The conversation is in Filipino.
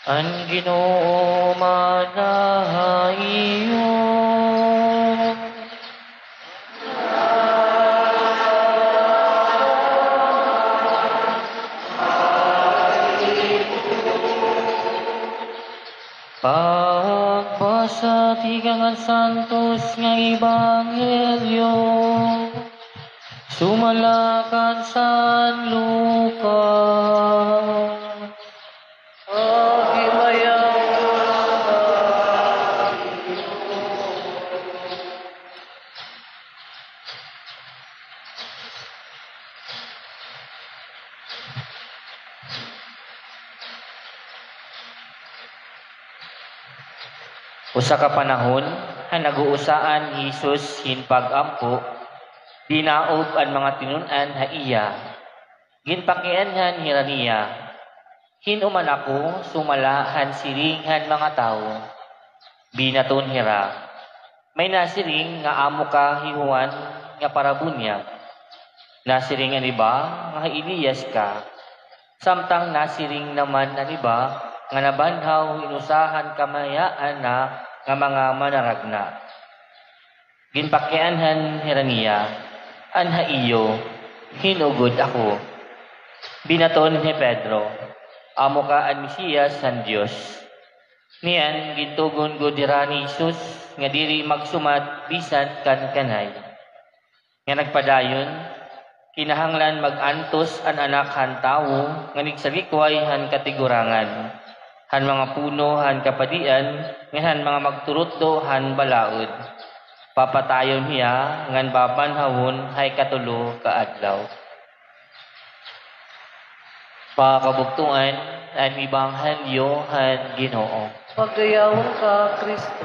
Ang Ginoo manahayo. Pagbasa ti Kangan Santos nga Ebanghelyo sumalakan San Lucas. Usa ka panahon, naguusaan Jesus hin pag-ampo, dinaog ang mga tinun-an ha iya. Ginpakianhan hiraniya. Hinuman ako, sumalahan siringhan mga tao. Binaton hira. May nasiring nga amo ka hihuan nga parabunya. Nasiring ang iba nga Elias ka. Samtang nasiring naman ang iba nga nabanhaw inusahan kamayaan na nga mga manaragna. Ginpakianhan hiraniya, anha iyo, hinugod ako. Binaton ni Pedro, amo ka ang Mesiyas san Dios. Niyan gintugon go dira ni Jesus nga diri magsumat bisan kan kanay. Nga nagpadayon, kinahanglan magantos an anak han tawo nga nigsalikway han katigurangan. Han mga puno han kapadian, ngahan mga magturutdo han balaod. Papatayon hiya ngan babanhawon hay katulo ka adlaw. Pakabugtuan ang Ebanghelyo han Ginoo. Pagayawon ka, Kristo.